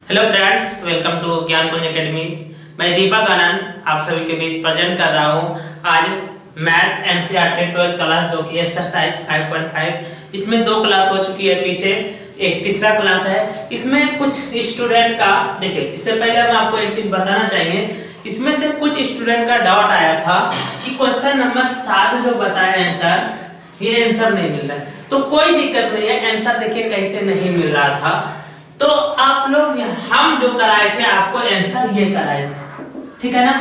Hello friends, welcome to ज्ञान कुंज academy. मैं दीपक आनंद आप सभी के बीच प्रेजेंट कर रहा हूँ आज मैथ एनसीईआरटी 12th क्लास जो कि एक्सरसाइज 5.5। इसमें 2 क्लास हो चुकी है, पीछे एक तीसरा क्लास है। इसमें कुछ स्टूडेंट का देखिए, इससे पहले हम आपको एक चीज बताना चाहेंगे। इसमें से कुछ स्टूडेंट का डाउट आया था कि क्वेश्चन नंबर 7 जो बताया है सर, ये आंसर नहीं मिल रहा है। तो कोई दिक्कत नहीं है, आंसर देखिए कैसे नहीं मिल रहा था। तो आप लोग हम जो कराए थे आपको आंसर ये कराए थे, ठीक है ना।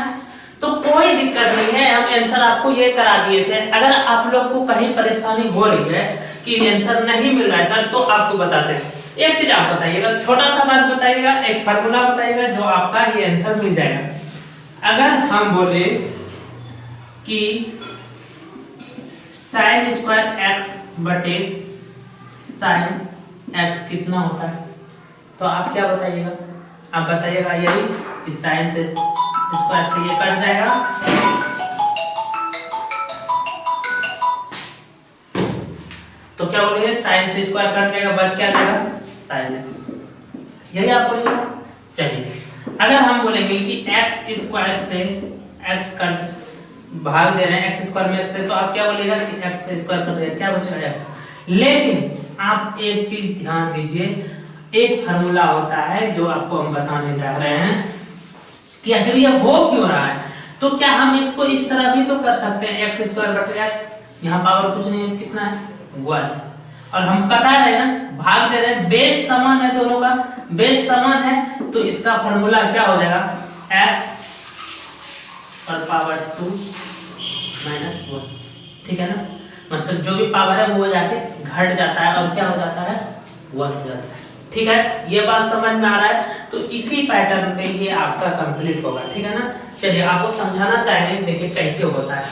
तो कोई दिक्कत नहीं है, हम आंसर आपको ये करा दिए थे। अगर आप लोग को कहीं परेशानी हो रही है कि आंसर नहीं मिल रहा है सर, तो आपको बताते हैं। एक चीज आप बताइएगा, छोटा सा बात बताइएगा, एक फार्मूला बताइएगा जो आपका ये आंसर मिल जाएगा। अगर हम बोले कि sin स्क्वायर x बटे sin x कितना होता है, तो आप क्या बताइएगा? आप बताइएगा यही कि साइन से स्क्वायर से ये कट जाएगा, तो क्या बोलेंगे? साइन से स्क्वायर कट जाएगा, बच क्या जाएगा? Sine x. यही आप बोलेंगे। चलिए, अगर हम बोलेंगे कि एक्स स्क्वायर से एक्स कट भाग दे रहे हैं एक्स स्क्वायर में एक्स से, तो आप क्या बोलेगा कि एक्स से स्क्वायर कट जाएगा, क्या बचेगा? एक्स। लेकिन आप एक चीज ध्यान दीजिए, एक फार्मूला होता है जो आपको हम बताने जा रहे हैं कि आखिर ये हो क्यों रहा है। तो क्या हम इसको इस तरह भी तो कर सकते हैं, एक्स स्क्वायर बटे एक्स, यहाँ पावर कुछ नहीं है, कितना है? 1। और हम कटा रहे हैं ना, भाग दे रहे हैं, बेस समान है, दोनों का बेस समान है, तो इसका फार्मूला क्या हो जाएगा? एक्स पर पावर 2 माइनस 1, ठीक है ना। मतलब जो भी पावर है वो जाके घट जाता है और क्या हो जाता है? 1 हो जाता है, ठीक है। ये बात समझ में आ रहा है? तो इसी पैटर्न पे ये आपका कंप्लीट होगा, ठीक है ना। चलिए, आपको समझाना चाहेंगे, देखिए कैसे होता है।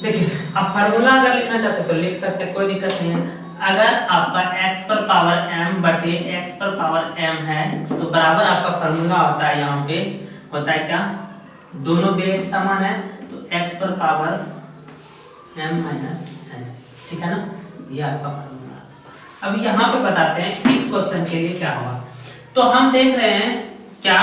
देखिए, आप फार्मूला अगर लिखना चाहते तो लिख सकते, कोई दिक्कत नहीं है। अगर आपका x पर पावर m बटे x पर पावर m है, तो बराबर आपका फार्मूला होता है, यहाँ पे होता है क्या? दोनों बेस समान है, तो x पर पावर m माइनस n, ठीक है ना। ये आपका फार्मूला। अब यहाँ पे बताते हैं इस क्वेश्चन के लिए क्या होगा। तो हम देख रहे हैं क्या,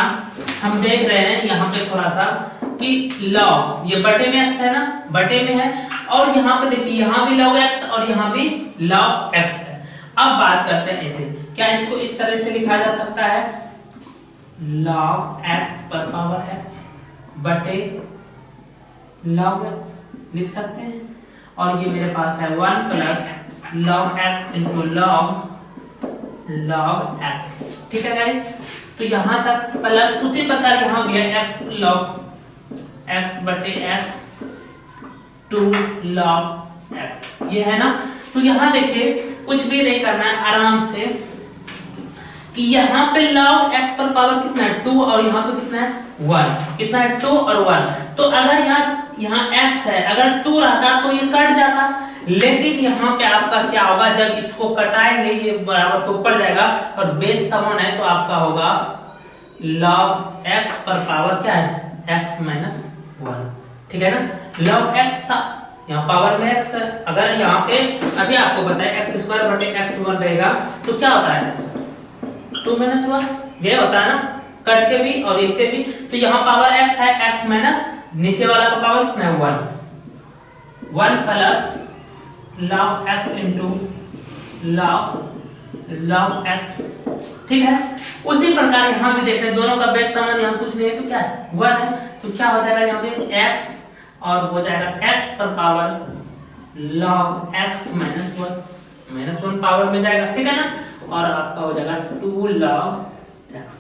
हम देख रहे हैं यहाँ पे थोड़ा सा कि log, ये बटे में x है ना, बटे में है, और यहाँ पे देखिए यहाँ भी log x और यहाँ भी log x है। अब बात करते हैं इसे, क्या इसको इस तरह से लिखा जा सकता है? log x पर पावर x बटे log x लिख सकते हैं। और ये मेरे पास है 1 plus log x into log x, ठीक है गाइस। तो यहाँ तक प्लस, उसी प्रकार यहाँ भी है x log x बटे x 2 log x, ये है ना। तो यहाँ देखिए कुछ भी नहीं करना है, आराम से कि यहाँ पे log x पर पावर कितना है? 2, और यहाँ पे कितना है? 1। कितना है? 2 और 1। तो अगर यहाँ x है, अगर 2 रहता तो ये कट जाता, लेकिन यहाँ पे आपका क्या होगा? जब इसको कटाएंगे ये बराबर के ऊपर जाएगा और बेस समान है, तो आपका होगा log x पर पावर क्या है? x माइनस 1, ठीक है ना। log x था, यहाँ पावर में x है। अगर यहाँ पे अभी आपको बताया x स्क्वायर बटे x 1 रहेगा, तो क्या होता है? 2 माइनस 1, ये होता है ना, कट के भी और इसे भी। तो यहाँ पावर x है, x माइनस नीचे वाला का पावर कितना है? 1 plus log x into log x, ठीक है। उसी प्रकार यहाँ भी देख रहे हैं, दोनों का बेस समान, यहाँ कुछ नहीं है, तो क्या है? 1 है। तो क्या हो जाएगा यहाँ पे? x और हो जाएगा x पर power log x minus 1 power में जाएगा, ठीक है ना। और आपका हो जाएगा 2 log x,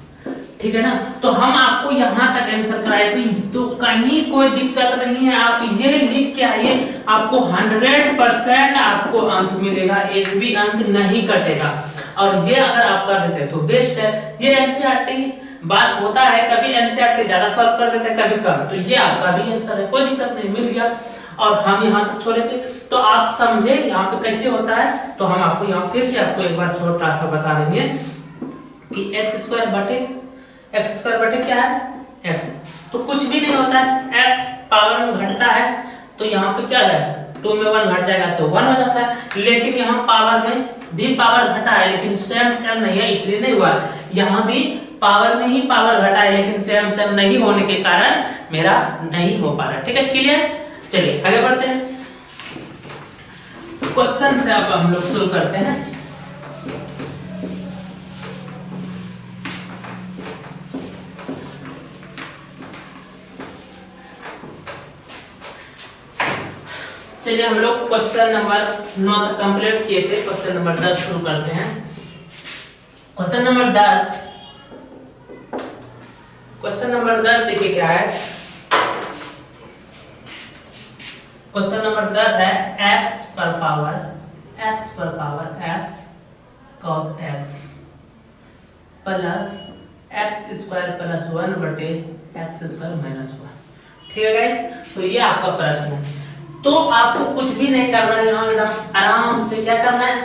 ठीक है ना। तो हम आपको यहाँ तक आंसर कराए थे, तो कहीं कोई दिक्कत नहीं है। आप ये लिख के आइए, आपको 100% आपको अंक मिलेगा, एक भी अंक नहीं कटेगा। और ये अगर आप कर देते तो बेस्ट है। ये एनसीईआरटी बात होता है, कभी एनसीईआरटी ज्यादा सॉल्व कर देते हैं, कभी कम। तो ये आपका भी आंसर है, कोई दिक्कत नहीं, मिल गया। और हम यहाँ तक छोड़े थे, तो आप समझे यहाँ पे कैसे होता है। तो हम आपको यहाँ फिर से आपको एक बार छोटा सा बता देंगे कि एक्स स्क्वायर बटे क्या है? x। तो कुछ भी नहीं होता है, x पावर में घटता है, तो यहाँ पे क्या है? 2 में 1 घट जाएगा तो 1 हो जाता है। लेकिन यहाँ पावर में भी पावर घटा है लेकिन सेम सेम नहीं है, इसलिए नहीं हुआ। यहाँ भी पावर में ही पावर घटा है लेकिन सेम सेम नहीं होने के कारण मेरा नहीं हो पा रहा। ठीक है, क्लियर? चलिए आगे बढ़ते हैं। क्वेश्चन से अब हम लोग शुरू करते हैं। चलिए हम लोग क्वेश्चन नंबर 9 तक कंप्लीट किए थे, क्वेश्चन नंबर 10 शुरू करते हैं। क्वेश्चन नंबर 10, क्वेश्चन नंबर 10 देखिए क्या है। क्वेश्चन नंबर 10 है x पर power x cos x plus x square plus 1 बटे x स्क्वायर माइनस 1। ठीक है गाइस, तो ये आपका प्रश्न है। तो आपको कुछ भी नहीं करना है, यहाँ एकदम आराम से क्या करना है,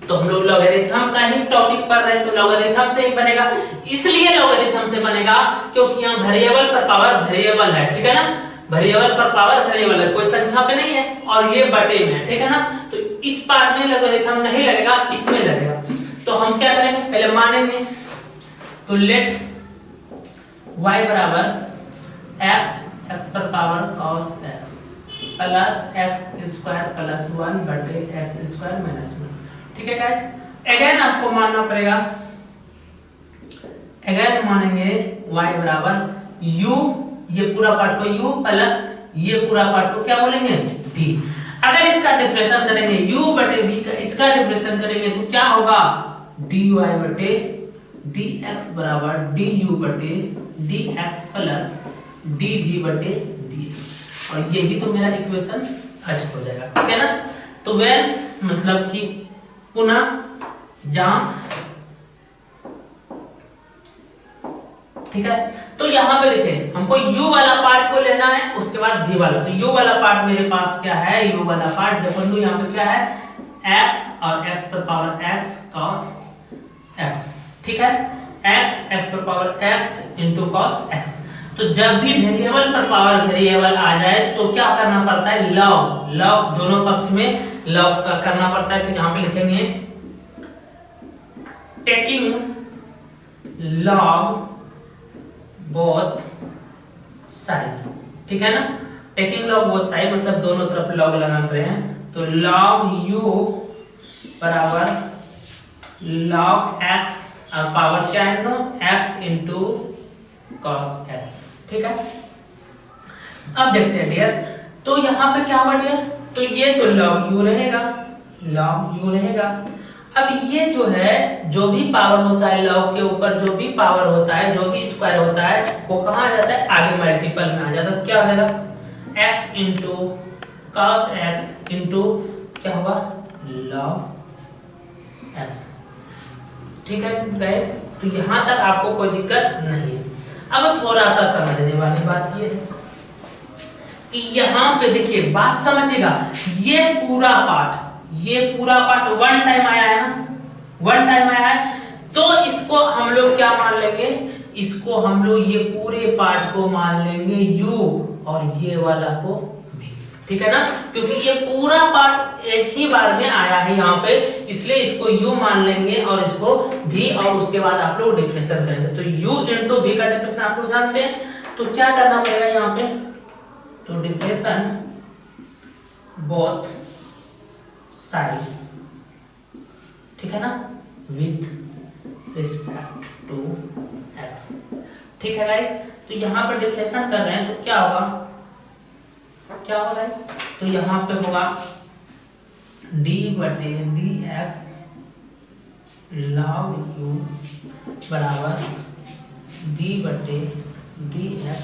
तो हम लोग लॉगरिथम का ही टॉपिक पढ़ रहे हैं तो लॉगरिथम से ही बनेगा। इसलिए लॉगरिथम से बनेगा क्योंकि यहाँ वेरिएबल पर पावर वेरिएबल है, ठीक है ना, वेरिएबल पर पावर वेरिएबल है, कोई संख्या पे नहीं है और ये बटे में है, ठीक है ना। तो इस पार्ट में लॉगरिथम नहीं लगेगा, इसमें लगेगा। तो हम क्या करेंगे, पहले मानेंगे तो लेट y बराबर x पर power cos x plus x square plus 1 बटे x स्क्वायर माइनस 1। ठीक है गाइस, अगेन आपको मानना पड़ेगा, अगेन मानेंगे y बराबर u, ये पूरा पार्ट को u प्लस ये पूरा पार्ट को क्या बोलेंगे v। अगर इसका डिफरेंशियल करेंगे u बटे v का, इसका डिफरेंशियल करेंगे तो क्या होगा dy बटे dx बराबर du बटे dx प्लस dv बटे dx। और यही तो मेरा इक्वेशन फर्स्ट हो जाएगा, ठीक है ना। तो वेल मतलब कि पुनः जहां, ठीक है, तो यहां पे देखिए हमको u वाला पार्ट को लेना है, उसके बाद v वाला। तो u वाला पार्ट मेरे पास क्या है, u वाला पार्ट देखो लो यहां पे क्या है x और x पर पावर x cos x, ठीक है, x पर power x into cos x। तो जब भी वेरिएबल पर पावर वेरिएबल आ जाए तो क्या करना पड़ता है, लॉग दोनों पक्ष में लॉग का करना पड़ता है। तो यहां पे लिखेंगे टेकिंग लॉग बोथ साइड, ठीक है ना, टेकिंग लॉग बोथ साइड मतलब दोनों तरफ लॉग लगा रहे हैं। तो लॉग u बराबर लॉग x और पावर क्या है no x into cos x, ठीक है। अब देखते हैं डियर, तो यहाँ पे क्या हुआ डियर, तो ये तो log u रहेगा। अब ये जो है, जो भी पावर होता है log के ऊपर, जो भी पावर होता है, जो भी स्क्वायर होता है, वो कहाँ आ जाता है, आगे मल्टीपल में आ जाता है। क्या हो जाएगा x into cos x into क्या होगा log x, ठीक है गाइस। तो यहाँ तक आपको कोई दिक्कत नहीं है। अब थोड़ा सा समझने वाली बात ये है कि यहाँ पे देखिए बात समझिएगा, ये पूरा पार्ट वन टाइम आया है ना, वन टाइम आया है, तो इसको हम लोग क्या मान लेंगे, इसको हम लोग ये पूरे पार्ट को मान लेंगे u और ये वाला को v, ठीक है ना, क्योंकि ये पूरा पार्ट एक ही बार में आया है यहाँ पे, इसलिए इसको u मान लेंगे और इसको v, और उसके बाद आप लोग डिफरेंशियल करेंगे। तो u into v का डिफरेंशियल आप लोग जानते हैं, तो क्या करना पड़ेगा यहाँ पे, तो डिफरेंशियल बोथ साइड, ठीक है ना, विथ रिस्पेक्ट टू x, ठीक है गाइस। तो यहाँ पर डिफरेंशियल कर रहे हैं तो क्या होगा गाइस, तो यहाँ पे होगा d बटे dx log u बराबर d बटे dx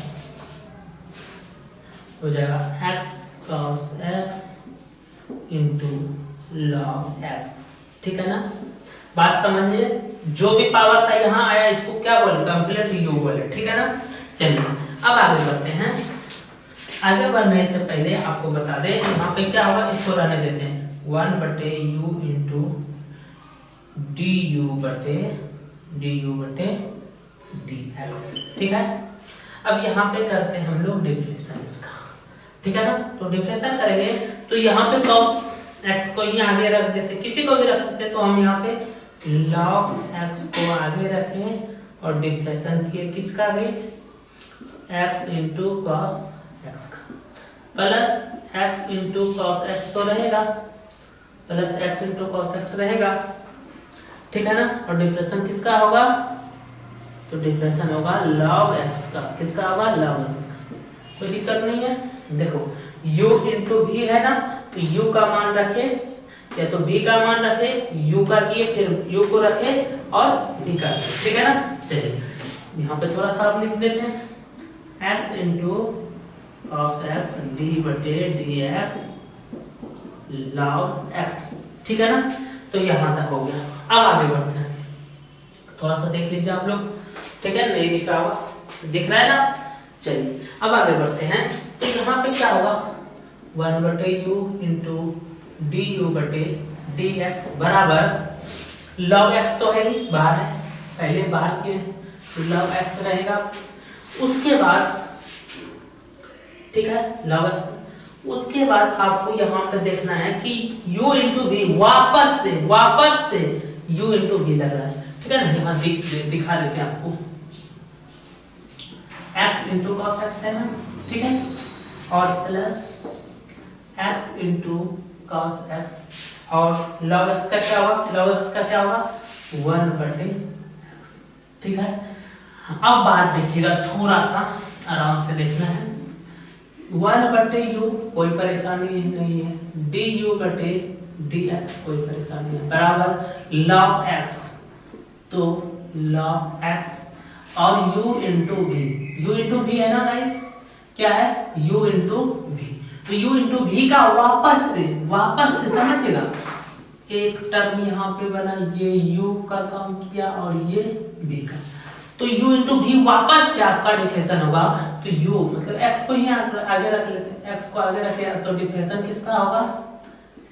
हो जाएगा x cos x into log x, ठीक है ना। बात समझिए, जो भी पावर था यहाँ आया, इसको क्या बोले, कंप्लीट u बोले, ठीक है ना। चलिए अब आगे बढ़ते हैं। आगे बढ़ने से पहले आपको बता दें यहाँ पे क्या होगा, इसको रहने देते हैं 1 बटे u इंटू du बटे dx, ठीक है। अब यहाँ पे करते हैं हम लोग डिफरेंशियल इसका, ठीक है ना। तो डिफरेंशिएट करेंगे तो यहाँ पे cos x को ही आगे रख देते, किसी को भी रख सकते हैं, तो हम यहाँ पे log x को आगे रखें और डिफरेंशिएट किए किसका भी x इंटू cos x का, plus x into cos x तो रहेगा, plus x into cos x रहेगा, ठीक है ना। और डिफरेंशिएशन किसका होगा, तो डिफरेंशिएशन होगा log x का, किसका होगा log x का, कोई दिक्कत नहीं है। देखो u इंटू v है ना, तो u का मान रखे या तो v का मान रखे, u का किए फिर u को रखे और v का, ठीक है ना। चलिए यहाँ पे थोड़ा सा लिख देते हैं x into cos x d बटे dx log x, ठीक है ना। तो यहाँ तक हो गया। अब आगे बढ़ते हैं, थोड़ा सा देख लीजिए आप लोग, ठीक है, नहीं दिख रहा होगा, दिख रहा है ना। चलिए अब आगे बढ़ते हैं। तो यहाँ पे क्या होगा 1 बटे u इंटू डी यू बटे डी एक्स बराबर log x तो है ही, बाहर है, पहले बाहर के तो log x रहेगा। उसके बाद ठीक है log x, उसके बाद आपको यहाँ पे देखना है कि u इंटू वी वापस से u इंटू वी लग रहा है, ठीक है ना। यहाँ दिखा देते हैं आपको x इंटू cos x है ना, ठीक है, और plus x into cos x और log x का क्या होगा, log x का क्या होगा 1 बटे x, ठीक है। अब बात देखिएगा, थोड़ा सा आराम से देखना है। 1 बटे u कोई परेशानी नहीं है, du बटे dx कोई परेशानी है, बराबर log x, तो log x और u इंटू v है ना गाइस, क्या है u इंटू v, तो u इंटू v का वापस से समझिएगा, एक टर्म यहाँ पे बना, ये u का काम किया और ये v का, तो u इंटू v वापस से आपका डिफरेंशिएशन होगा। तो u मतलब x को ही आगे रख लेते हैं, x को आगे रखे तो डिफरेंशिएशन किसका होगा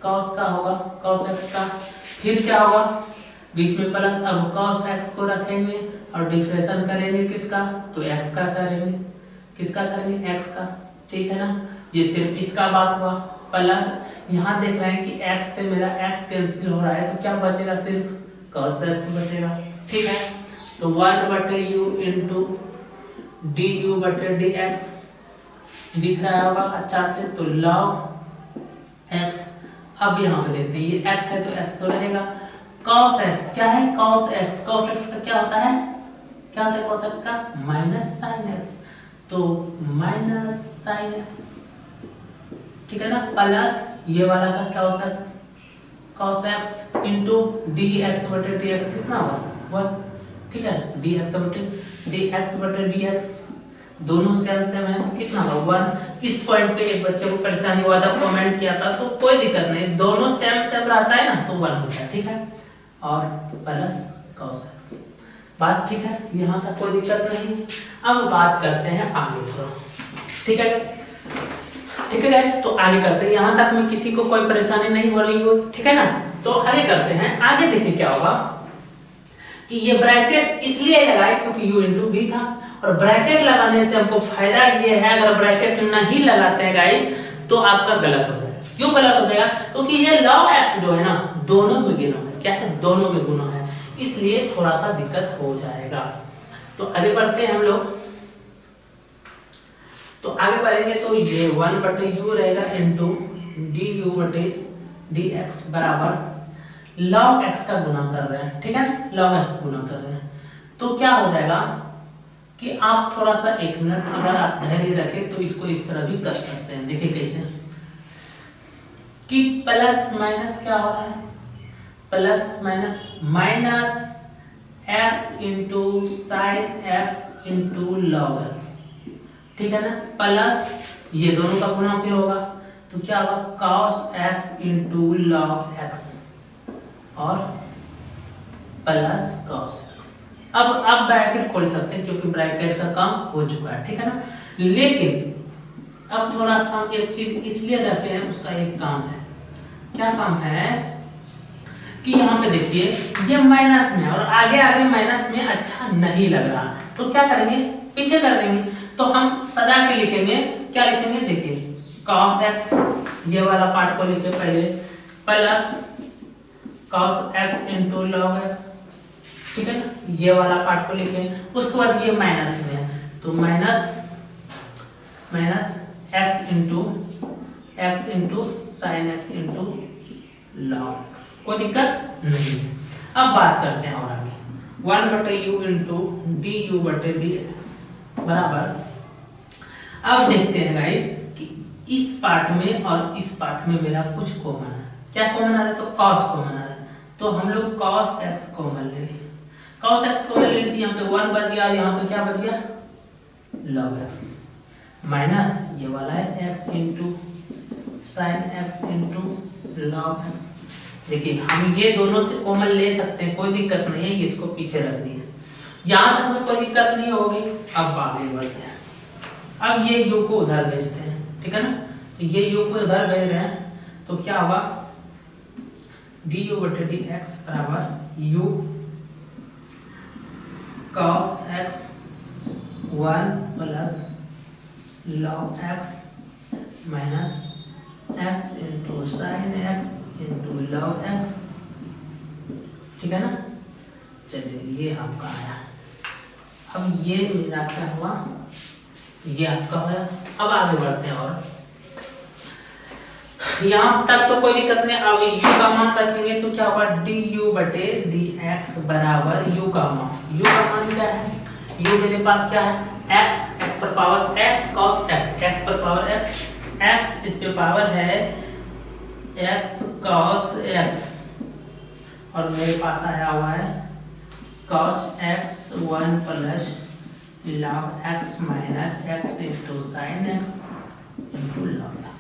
cos का होगा, cos x का, फिर क्या होगा बीच में प्लस, अब cos x को रखेंगे और डिफरेंशिएशन करेंगे किसका, तो x का करेंगे, किसका करेंगे x का, ठीक है ना। ये सिर्फ इसका बात हुआ, प्लस यहाँ देख रहे हैं कि x से मेरा x कैंसिल हो रहा है, तो क्या बचेगा सिर्फ cos x बचेगा, ठीक है। तो 1 बटे u इंटू डी यू बटे डी एक्स दिख रहा होगा अच्छा से, तो log x। अब यहाँ पे देखते हैं, ये x है तो x तो रहेगा, cos x क्या है, cos x का क्या होता है, cos x का माइनस sin x, तो माइनस sin x, ठीक है ना, प्लस ये वाला का cos x इंटू dx बटे dx कितना होगा 1, ठीक है, dx बटे dx दोनों सेम है, तो कितना होगा 1। इस पॉइंट पे एक बच्चे को परेशानी हुआ था, कमेंट किया था, तो कोई दिक्कत नहीं, दोनों सेम रहता है ना, तो 1 होता है, ठीक है, और प्लस cos x, बात ठीक है, यहाँ तक कोई दिक्कत नहीं है। अब बात करते हैं आगे थोड़ा, ठीक है गाइस, तो आगे करते हैं, यहाँ तक में किसी को कोई परेशानी नहीं हो रही हो, ठीक है ना। तो आगे करते हैं, आगे देखिए क्या होगा कि ये ब्रैकेट इसलिए लगाए क्योंकि u इंटू v था, और ब्रैकेट लगाने से हमको फायदा ये है, अगर ब्रैकेट नहीं लगाते हैं गाइस तो आपका गलत हो जाएगा। क्यों गलत हो जाएगा, क्योंकि ये log x जो है ना दोनों में गुना है, क्या है दोनों में गुना है, इसलिए थोड़ा सा दिक्कत हो जाएगा। तो आगे बढ़ते हैं हम लोग, तो आगे बढ़ेंगे तो ये 1 बटे u रहेगा इंटू डी यू बटे डी एक्स बराबर log x का गुना कर रहे हैं, ठीक है, log x गुना कर रहे हैं, तो क्या हो जाएगा कि आप थोड़ा सा 1 मिनट अगर आप धैर्य रखें तो इसको इस तरह भी कर सकते हैं। देखिए कैसे कि प्लस माइनस क्या हो रहा है, plus minus x into sine x into log x, ठीक है ना, प्लस ये दोनों का गुना फिर होगा, तो क्या होगा cos x into log x और प्लस cos x। अब ब्रैकेट खोल सकते हैं क्योंकि ब्रैकेट का काम हो चुका है, ठीक है ना। लेकिन अब थोड़ा सा हम एक चीज इसलिए रखे हैं, उसका एक काम है, क्या काम है कि यहाँ पे देखिए ये माइनस में और आगे माइनस में अच्छा नहीं लग रहा, तो क्या करेंगे पीछे कर देंगे, तो हम सदा के लिखेंगे, क्या लिखेंगे देखिए cos x, ये वाला पार्ट को लिखे पहले, plus cos x into log x, ठीक है ना, ये वाला पार्ट को लिखे। उसके बाद ये माइनस में है तो minus x into sine x into log x, कोई दिक्कत नहीं है। अब बात करते हैं और आगे, 1/u इंटू du बटे dx बराबर, अब देखते हैं गाइस कि इस पार्ट में और इस पार्ट में मेरा कुछ कॉमन है। क्या कॉमन आ रहा है? तो cos कॉमन आ रहा है, तो हम लोग cos x कॉमन ले लें। cos x कॉमन ले लेते, यहाँ पे 1 बच गया और यहाँ पे क्या बच गया, log x, माइनस ये वाला है x into sine x into log x। देखिए हम ये दोनों से कॉमन ले सकते हैं, कोई दिक्कत नहीं है, इसको पीछे रख दिए, यहाँ तक में कोई दिक्कत नहीं होगी। अब आगे बढ़ते हैं, अब ये u को उधर भेजते हैं, ठीक है ना, तो ये u को उधर भेज रहे हैं तो क्या होगा, du बटे dx बराबर u cos x 1 plus log x minus x into sine x into log x, ठीक है ना। चलिए ये आपका आया, अब ये मेरा क्या हुआ, ये आपका हुआ। अब आगे बढ़ते हैं और यहाँ तक तो कोई दिक्कत नहीं। अब u का मान रखेंगे तो क्या होगा, du बटे dx बराबर u का मान क्या है, u मेरे पास क्या है, x पर पावर x cos x पर पावर x इस पे पावर है x cos x, और मेरे पास आया हुआ है cos x 1 plus log x minus x into sine x into log x,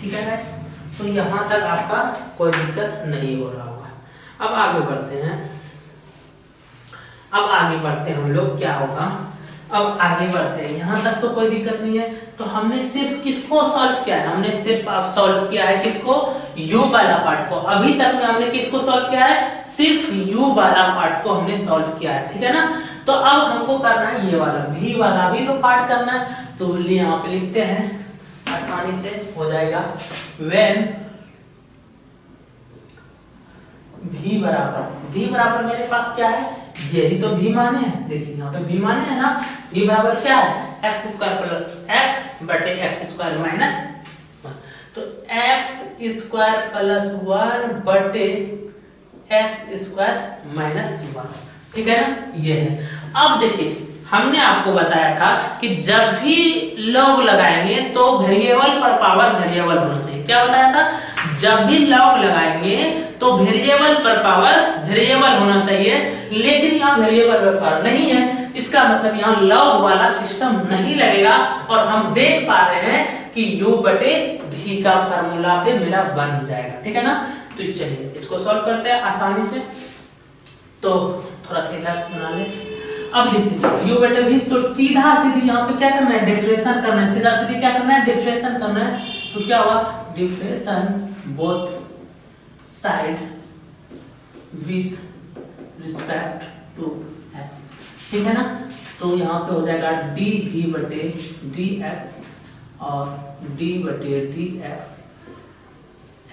ठीक है गाइस। तो यहाँ तक आपका कोई दिक्कत नहीं हो रहा होगा। अब आगे बढ़ते हैं हम लोग, क्या होगा, अब आगे बढ़ते हैं, यहाँ तक तो कोई दिक्कत नहीं है। तो हमने सिर्फ किसको सॉल्व किया है, हमने सिर्फ आप सॉल्व किया है किसको, u वाला पार्ट को। अभी तक में हमने किसको सॉल्व किया है, सिर्फ u वाला पार्ट को हमने सॉल्व किया है, ठीक है ना। तो अब हमको करना है ये वाला v वाला भी तो पार्ट करना है, तो यहाँ पे लिखते हैं, आसानी से हो जाएगा, when v बराबर मेरे पास क्या है, यही तो v माने है, देखिए यहाँ पे v माने है ना, v बराबर क्या है, x स्क्वायर प्लस x बटे x स्क्वायर माइनस 1, तो x स्क्वायर प्लस 1 बटे x स्क्वायर माइनस 1, ठीक है ना, ये है। अब देखिए हमने आपको बताया था कि जब भी लॉग लगाएंगे तो वेरिएबल पर पावर वेरिएबल होना चाहिए। क्या बताया था, जब भी लॉग लगाएंगे तो वेरिएबल पर पावर वेरिएबल होना चाहिए, लेकिन यहाँ वेरिएबल पर पावर नहीं है, इसका मतलब यहाँ लॉग वाला सिस्टम नहीं लगेगा। और हम देख पा रहे हैं कि u बटे v का फार्मूला पे मेरा बन जाएगा, ठीक है ना। तो चलिए इसको सॉल्व करते हैं आसानी से, तो थोड़ा सा इधर से बना ले। अब देखिए u बटे v, तो सीधा सीधी यहाँ पे क्या करना है, डिफरेंशिएशन करना है, सीधा सीधी क्या करना है, डिफरेंशिएशन करना है। तो क्या हुआ, differentiation both side with respect to x, ठीक है ना। तो यहाँ पे हो जाएगा dv बटे dx और d बटे dx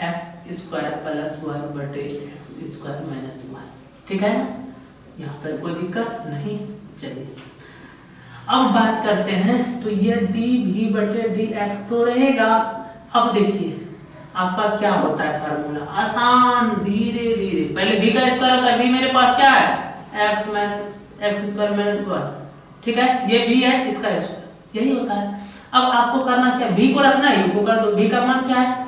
x स्क्वायर प्लस 1 बटे x स्क्वायर माइनस 1, ठीक है ना, यहाँ पर कोई दिक्कत नहीं। चलिए अब बात करते हैं, तो ये dv बटे dx तो रहेगा। अब देखिए आपका क्या होता है फार्मूला, आसान, धीरे धीरे, पहले v का स्क्वायर होता है, v मेरे पास क्या है, x minus x square minus 1, ठीक है, ये v है, इसका स्क्वायर, यही होता है। अब आपको करना क्या, v को रखना है, u को कर दो, v का मान क्या है,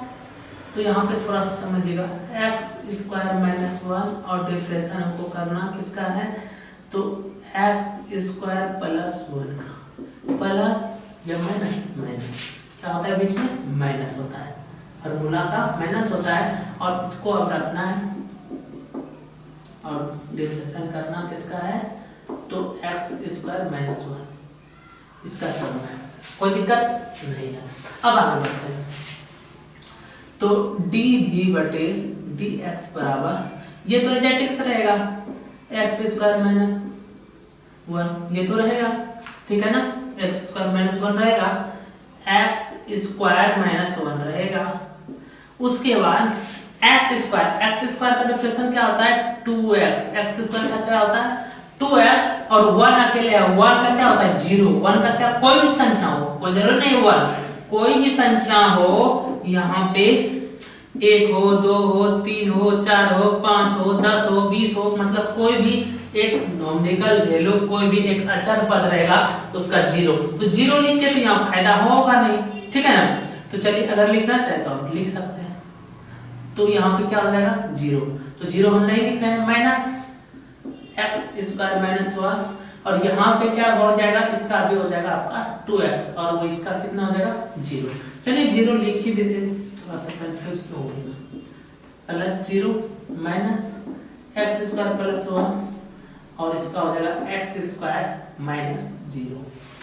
तो यहाँ पे थोड़ा सा समझिएगा, x स्क्वायर माइनस 1 और डिफरेंशिएशन हमको करना किसका है, तो x स्क्वायर प्लस 1 का प्लस या माइनस क्या होता है, बीच में माइनस होता है, फार्मूला का माइनस होता है, और इसको अब रखना है और डिफरेंशिएशन करना किसका है, तो x स्क्वायर माइनस 1 इसका करना है, कोई दिक्कत नहीं है। अब आगे बढ़ते हैं, तो dv बटे dx बराबर, ये तो एजेटिक्स रहेगा, x स्क्वायर माइनस 1 ये तो रहेगा, ठीक है ना, x स्क्वायर माइनस 1 रहेगा, x स्क्वायर माइनस 1 रहेगा। उसके बाद एक्स स्क्वायर का डिफरेंशियल क्या होता है 2x, एक्स स्क्वायर का क्या होता है 2x और 1 अकेले है, 1 का क्या होता है 0, 1 का क्या कोई भी संख्या हो, कोई जरूरत नहीं 1, कोई भी संख्या हो यहाँ पे 1 हो 2 हो 3 हो 4 हो 5 हो 10 हो 20 हो, मतलब कोई भी एक नॉमिनल वैल्यू, कोई भी एक अचर पद रहेगा तो उसका 0, तो 0 लिख के तो यहाँ फायदा होगा नहीं, ठीक है ना। तो चलिए अगर लिखना चाहे तो आप लिख सकते हैं, तो यहाँ पे क्या हो जाएगा 0, तो 0 हम नहीं लिख रहे हैं, माइनस एक्स स्क्वायर माइनस 1 और यहाँ पे क्या हो जाएगा इसका भी हो जाएगा आपका 2x और वो इसका कितना हो जाएगा 0। चलिए 0 लिख ही देते हैं, थोड़ा सा कंफ्यूज क्यों हो गया, plus 0 minus x square plus 1 और इसका हो जाएगा एक्स स्क्वायर माइनस 0,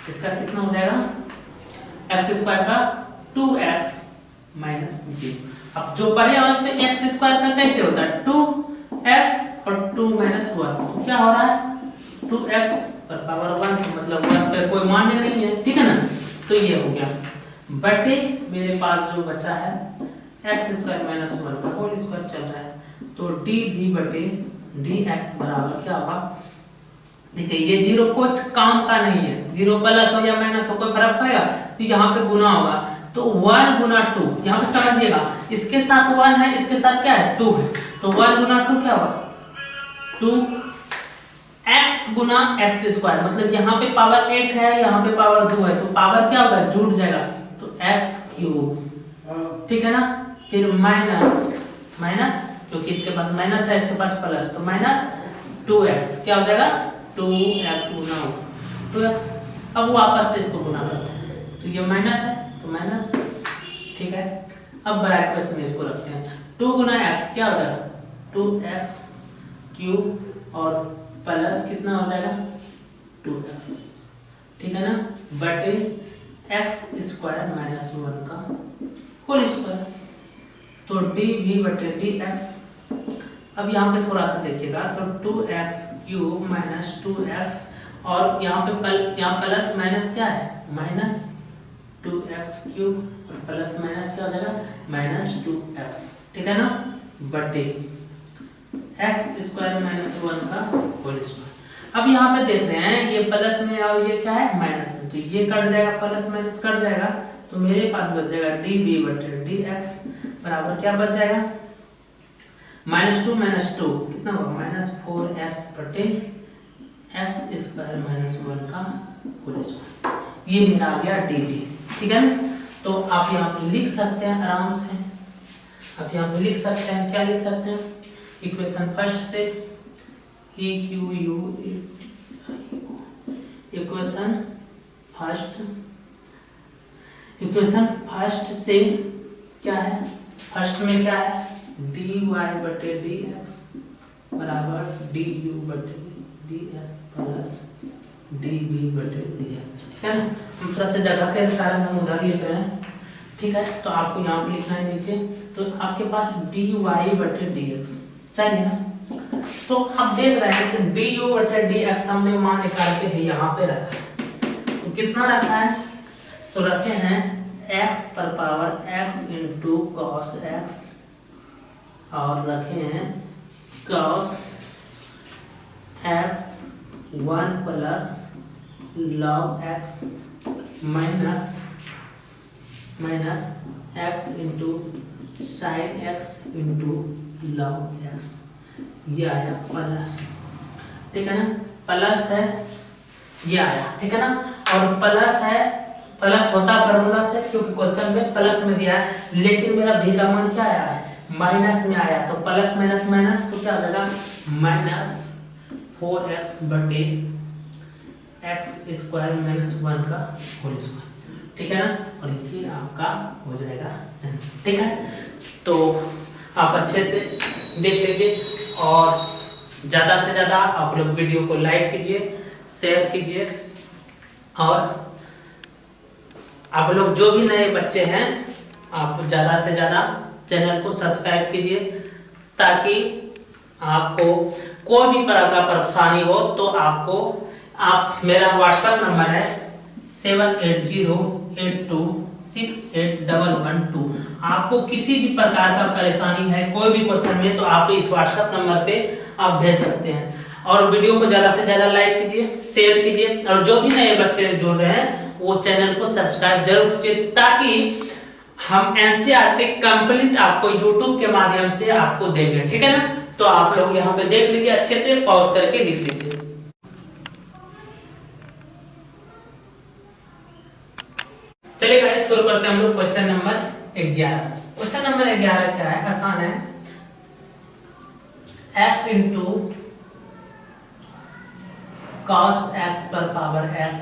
इसका कितना हो जाएगा एक्स स्क्वायर का 2x माइनस 0। अब जो पढ़े वाले तो एक्स स्क्वायर का कैसे होता है 2x और 2 माइनस 1, तो क्या हो रहा है 2x पर पावर 1, मतलब 1 पे कोई मान्य नहीं है, ठीक है ना। तो ये हो गया बटे मेरे पास जो बचा है एक्स स्क्वायर माइनस 1 का होल स्क्वायर चल रहा है, तो डी भी बटे डी एक्स बराबर क्या होगा, देखिए ये 0 कुछ काम का नहीं है, 0 प्लस हो या माइनस हो कोई फर्क पड़ेगा, तो यहाँ पे गुना होगा, तो 1 गुना 2, यहाँ पे समझिएगा इसके साथ 1 है, इसके साथ क्या है 2 है, तो 1 गुना 2 क्या होगा 2 x गुना एक्स स्क्वायर, मतलब यहाँ पे पावर 1 है यहाँ पे पावर 2 है, तो पावर क्या होगा जुड़ जाएगा, तो x क्यूब, ठीक है ना। फिर माइनस क्योंकि इसके पास माइनस है इसके पास प्लस, तो माइनस 2x क्या हो जाएगा 2x गुना 2x, अब वापस से इसको गुना करते हैं, तो ये माइनस है तो माइनस, ठीक है। अब ब्रैकेट में इसको रखते हैं, 2 गुना x क्या हो जाएगा 2x क्यूब और प्लस कितना हो जाएगा 2x, ठीक है ना, बटे एक्स स्क्वायर माइनस 1 का होल स्क्वायर, तो डी भी बटे डी एक्स। अब यहाँ पे थोड़ा सा देखिएगा, तो 2x क्यूब माइनस 2x और यहाँ पे यहाँ प्लस माइनस क्या है माइनस 2x क्यूब और प्लस माइनस क्या हो जाएगा माइनस 2x, ठीक है ना, बटे एक्स स्क्वायर माइनस 1 का होल स्क्वायर। अब यहाँ पे देख रहे हैं ये प्लस में और ये क्या है माइनस में, तो ये कट जाएगा प्लस माइनस कट जाएगा, तो मेरे पास बच जाएगा डी बी बटे डी एक्स बराबर क्या बच जाएगा -2 - 2 कितना होगा -4x बटे एक्स स्क्वायर माइनस 1 का होल स्क्वायर, ये मेरा आ गया डी बी, ठीक है ना। तो आप यहाँ पे लिख सकते हैं आराम से, आप यहाँ पे लिख सकते हैं, क्या लिख सकते हैं इक्वेशन फर्स्ट से E Q U, equation first से क्या है, फर्स्ट में क्या है dy बटे dx बराबर du बटे dx प्लस dv बटे dx, ठीक है ना। हम थोड़ा सा जगह के कारण हम उधर लिख रहे हैं, ठीक है, तो आपको यहाँ पे लिखना है नीचे, तो आपके पास dy बटे dx चाहिए ना, तो आप देख रहे हैं कि du बटे dx हमने मान निकाल के यहाँ पे रखा है, तो कितना रखा है, तो रखे हैं x पर power x into cos x और रखे हैं cos x 1 plus log x minus x into sine x into log x, ये आया प्लस, ठीक है ना, प्लस है ये आया, ठीक है ना, और प्लस है, प्लस होता फार्मूला से क्योंकि क्वेश्चन में प्लस में दिया है, लेकिन मेरा भी का मान क्या आया है माइनस में आया, तो प्लस माइनस माइनस तो क्या हो जाएगा -4x बटे एक्स स्क्वायर माइनस 1 का होल स्क्वायर, ठीक है ना, और ये आपका हो जाएगा, ठीक है। तो आप अच्छे से देख लीजिए और ज़्यादा से ज़्यादा आप लोग वीडियो को लाइक कीजिए, शेयर कीजिए, और आप लोग जो भी नए बच्चे हैं आप ज़्यादा से ज़्यादा चैनल को सब्सक्राइब कीजिए, ताकि आपको कोई भी प्रकार का परेशानी हो तो आप मेरा व्हाट्सएप नंबर है 780827 681112। आपको किसी भी प्रकार का परेशानी है, कोई भी क्वेश्चन में, तो आप इस व्हाट्सएप नंबर पे आप भेज सकते हैं। और वीडियो को ज्यादा से ज्यादा लाइक कीजिए, शेयर कीजिए, और जो भी नए बच्चे जुड़ रहे हैं वो चैनल को सब्सक्राइब जरूर कीजिए, ताकि हम एनसीईआरटी कंप्लीट आपको यूट्यूब के माध्यम से आपको देंगे, ठीक है ना। तो आप लोग यहाँ पे देख लीजिए, अच्छे से पॉज करके लिख लीजिए। चलिए गाइस, शुरू करते हैं हम लोग क्वेश्चन नंबर 11। क्वेश्चन नंबर 11 क्या है, आसान है। x इंटू cos x पर power x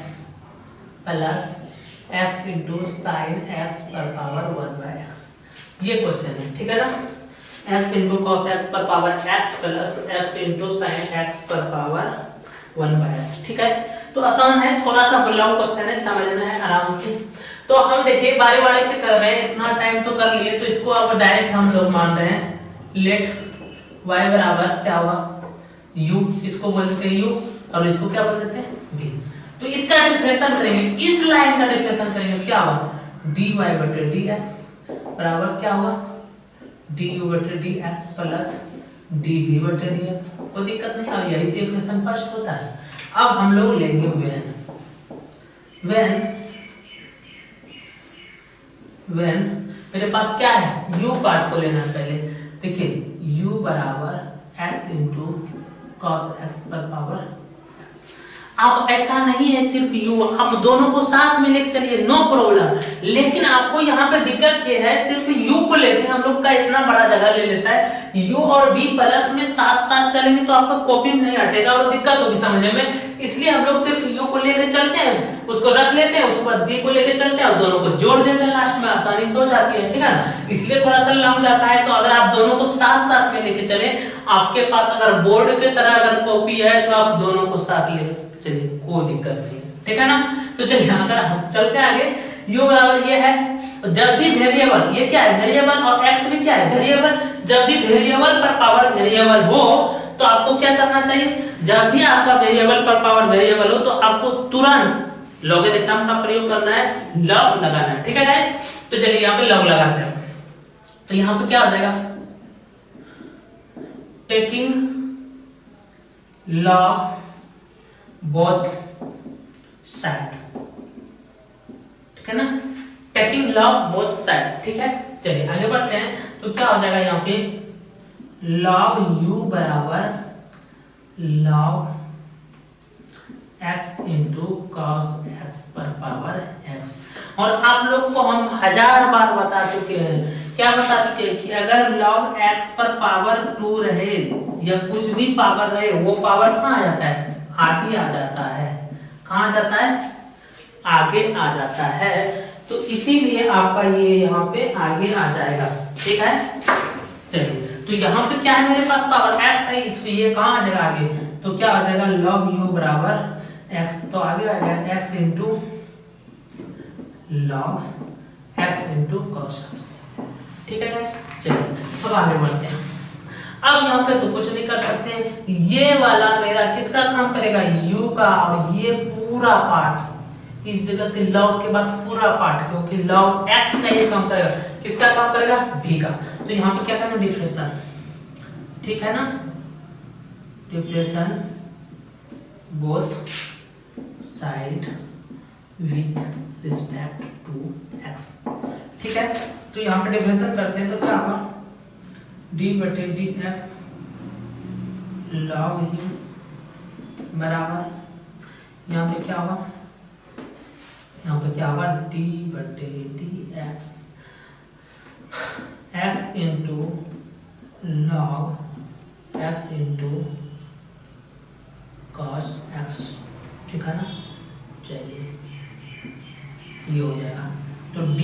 plus x into sine x पर पावर 1/x, ये क्वेश्चन है, ठीक है ना। x इंटू cos x पर power x plus x into sine x पर पावर 1/x, ठीक है। तो आसान है, थोड़ा सा लॉन्ग क्वेश्चन है, समझना है आराम से। तो हम देखिए बारी बारी से कर रहे हैं, इतना टाइम तो कर लिए, तो इसको अब डायरेक्ट हम लोग मान रहे हैं। लेट y बराबर क्या हुआ, u, इसको बोलते हैं u, और इसको क्या बोल देते हैं v। तो इसका डिफरेंशियल करेंगे, इस लाइन का डिफरेंशियल करेंगे, क्या हुआ dy बटे dx बराबर क्या हुआ du बटे dx प्लस dv बटे dx। कोई दिक्कत नहीं, और यही तो इक्वेशन फर्स्ट होता है। अब हम लोग लेंगे व्हेन मेरे पास क्या है, u पार्ट को लेना है पहले। देखिए u बराबर x इंटू कॉस x पर पावर x। अब ऐसा नहीं है सिर्फ u, आप दोनों को साथ में लेके चलिए, नो प्रॉब्लम। लेकिन आपको यहाँ पे दिक्कत ये है, सिर्फ u को लेके हम लोग का इतना बड़ा जगह ले लेता है। u और v प्लस में साथ साथ चलेंगे तो आपका कॉपी में नहीं हटेगा और दिक्कत होगी समझने में। इसलिए हम लोग सिर्फ u को लेके चलते हैं, उसको रख लेते हैं, उसके बाद v को लेके चलते हैं और दोनों को जोड़ देते हैं, लास्ट में आसानी से हो जाती है, ठीक है ना। इसलिए थोड़ा सा लंबा जाता है। तो अगर आप दोनों को साथ साथ में लेके चले, आपके पास अगर बोर्ड के तरह अगर कॉपी है तो आप दोनों को साथ लेके चलिए, कोई दिक्कत नहीं है, ठीक है ना। तो चलिए अगर हम चलते हैं आगे, u बराबर ये है। तो जब भी वेरिएबल, ये क्या है वेरिएबल, और x भी क्या है वेरिएबल, जब भी वेरिएबल पर पावर वेरिएबल हो तो आपको क्या करना चाहिए, जब भी आपका वेरिएबल पर पावर वेरिएबल हो तो आपको तुरंत लॉगरिथम का प्रयोग करना है, लॉग लगाना है, ठीक है गाइस। तो चलिए यहाँ पे लॉग लगाते हैं। तो यहाँ पे क्या हो जाएगा, टेकिंग लॉग बोथ साइड, ठीक है ना, टेकिंग लॉग बोथ साइड, ठीक है। चलिए आगे बढ़ते हैं। तो क्या हो जाएगा यहाँ पे, log u बराबर log x into cos x पर पावर x। और आप लोग को हम 1000 बार बता चुके हैं, क्या बता चुके हैं कि अगर log x पर पावर 2 रहे या कुछ भी पावर रहे, वो पावर कहाँ आ जाता है, आगे आ जाता है। कहाँ आ जाता है, आगे आ जाता है। तो इसीलिए आपका ये यहाँ पे आगे आ जाएगा, ठीक है। चलिए तो यहाँ पे क्या है, मेरे पास पावर x है, इसलिए ये कहाँ आ जाएगा आगे, तो क्या आ जाएगा log u बराबर x, तो आगे आ जाएगा x into log x into cos x, ठीक है गाइस। चलिए अब आगे बढ़ते हैं। अब यहाँ पे तो कुछ नहीं कर सकते, ये वाला मेरा किसका काम करेगा, u का, और ये पूरा पार्ट इस जगह से log के बाद पूरा पार्ट, क्योंकि log x का ये काम करेगा, किसका काम करेगा v का। तो यहाँ पे क्या करेंगे डिफरेंशियल, ठीक है ना, differential both side with respect to x, ठीक है। तो यहाँ पे डिफरेंशियल करते हैं तो क्या होगा, d बटे dx log u बराबर यहाँ पे क्या होगा, यहाँ पे क्या होगा d बटे dx x into log x into cos x, ठीक है ना। चलिए ये हो जाएगा। तो d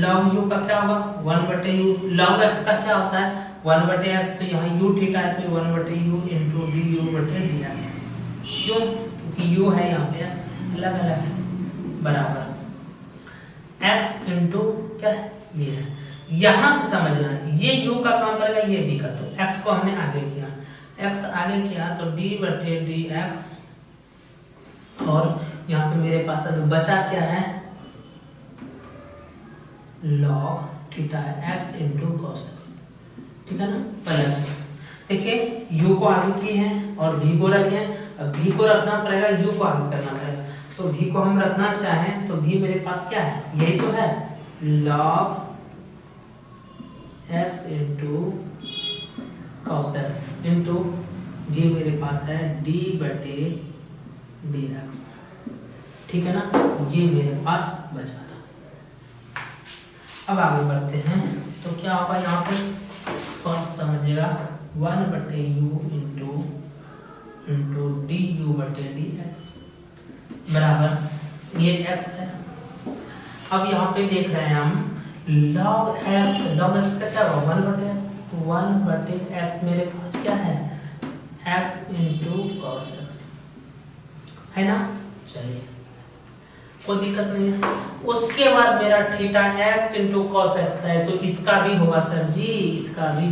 log u का क्या होगा 1 बटे u, log x का क्या होता है 1 बटे x, तो यहाँ u थीटा है तो 1 बटे u इंटू du बटे dx। क्यों, क्योंकि u है यहाँ पे x अलग अलग है, बराबर x इंटू क्या है ये है। यहाँ से समझना है, ये u का काम करेगा, ये v का। तो x को हमने आगे किया, x आगे किया तो d बटे dx, और यहाँ पे मेरे पास अभी बचा क्या है log theta x into cos x, ठीक है ना, प्लस देखिए u को आगे किए हैं और v को रखे हैं, अब v को रखना पड़ेगा, u को आगे करना पड़ेगा, तो v को हम रखना चाहें तो v मेरे पास क्या है, यही तो है log x into cos x into v मेरे पास है d बटे dx, ठीक है ना, ये मेरे पास बचा था। अब आगे बढ़ते हैं, तो क्या होगा यहाँ पे कौन समझेगा, 1 बटे यू इंटू डी यू बटे डी एक्स बराबर ये x है। अब यहाँ पे देख रहे हैं हम log x का क्या होगा 1 बटे x, 1 बटे x मेरे पास क्या है x इंटू कॉस एक्स, है ना, चलिए कोई दिक्कत नहीं है। उसके बाद मेरा theta x into cos x है, तो इसका भी होगा सर जी, इसका भी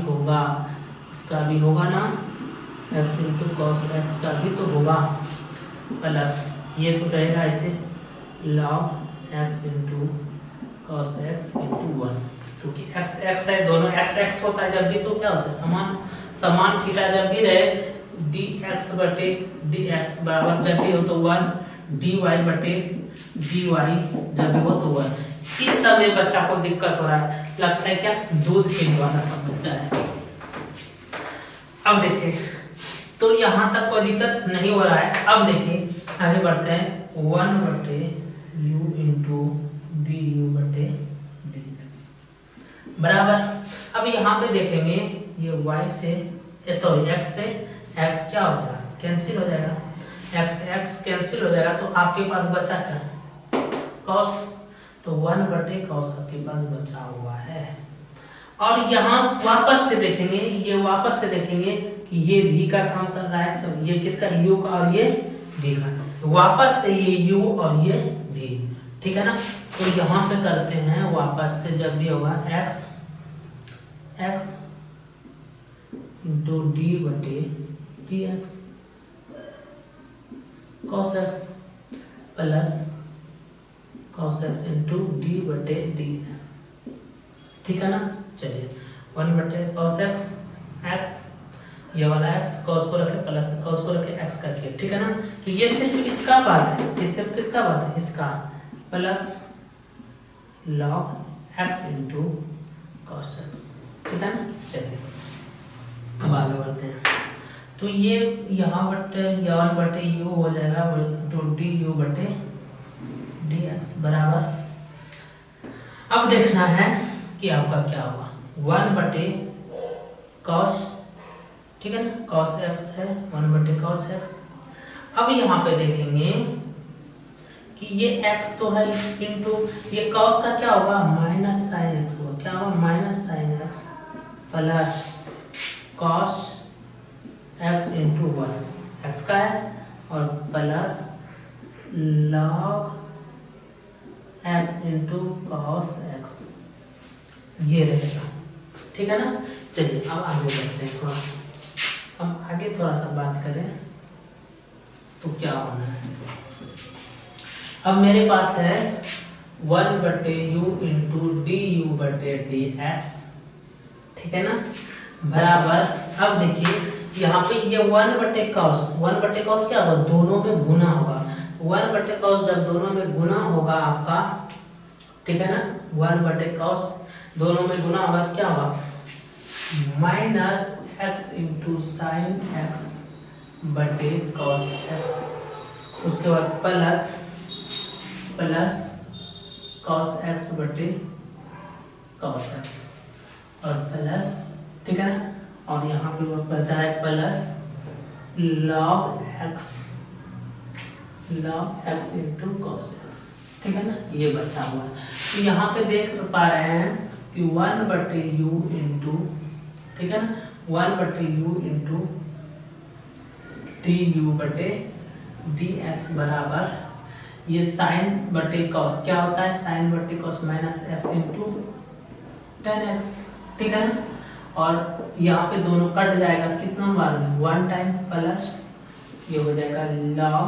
होगा ना, x इंटू कॉस एक्स का भी तो होगा, प्लस ये तो रहेगा ऐसे log x into cos x into 1, क्योंकि x x है, दोनों x x होता है जब भी, तो क्या होता है समान थीटा जब भी रहे dx बटे dx बराबर जब भी हो तो 1 dy बटे dy जब भी हो तो 1। इस समय बच्चा को दिक्कत हो रहा है, लगता है क्या दूध पीने वाला सब बच्चा है। अब देखिए तो यहाँ तक कोई दिक्कत नहीं हो रहा है। अब देखिए आगे बढ़ते हैं, 1 बटे u इंटू डी यू बटे डी एक्स बराबर। अब यहाँ पे देखेंगे ये y से x से x क्या हो जाएगा, कैंसिल हो जाएगा, x कैंसिल हो जाएगा, तो आपके पास बचा क्या cos, तो 1 बटे cos आपके पास बचा हुआ है। और यहाँ वापस से देखेंगे कि ये v का काम कर रहा है सब, ये किसका u का और ये v का, तो वापस से ये u और ये v, ठीक है ना। तो यहाँ पे करते हैं वापस से, जब भी होगा x इंटू डी बटे D x cos x plus cos x into D बटे डी एक्स, ठीक है ना। चलिए 1 बटे cos x ये वाला x cos को रखे प्लस cos को रखे x करके, ठीक है ना। तो ये सिर्फ इसका बात है, ये सिर्फ किसका बात है, इसका, plus log x into cos x, ठीक है ना। चलिए अब आगे बढ़ते हैं, तो ये यहाँ बटे 1 बटे u हो जाएगा तो डी यू बटे डी एक्स बराबर। अब देखना है कि आपका क्या होगा, 1 बटे cos, ठीक है ना, cos x है 1 बटे cos x। अब यहाँ पे देखेंगे कि ये x तो है इंटू ये cos का क्या होगा माइनस साइन x होगा, क्या होगा minus sine x plus cos x into 1 x का है और plus log x into cos x ये रहेगा, ठीक है ना। चलिए अब आगे बढ़ते हैं, थोड़ा सा हम आगे थोड़ा सा बात करें तो क्या होना है। अब मेरे पास है 1 बटे u इंटू डी यू बटे डी एक्स, ठीक है ना, बराबर। अब देखिए यहाँ पे ये 1 बटे कॉस क्या होगा, दोनों में गुना होगा, 1 बटे कॉस जब दोनों में गुना होगा आपका, ठीक है ना, 1 बटे कॉस दोनों में गुना होगा तो क्या होगा minus x into sine x बटे कॉस एक्स, उसके बाद प्लस कॉस एक्स बटे कॉस एक्स और प्लस, ठीक है ना, और यहाँ पे बचा है plus log x into cos x, ठीक है ना, ये बचा हुआ है। तो यहाँ पे देख पा रहे हैं कि 1 बटे u इंटू, ठीक है ना, 1 बटे u इंटू डी यू बटे डी एक्स बराबर ये साइन बटे कॉस क्या होता है, साइन बटे cos minus x into ten x, ठीक है ना। और यहाँ पे दोनों कट जाएगा तो कितना बार में 1 टाइम प्लस ये हो जाएगा log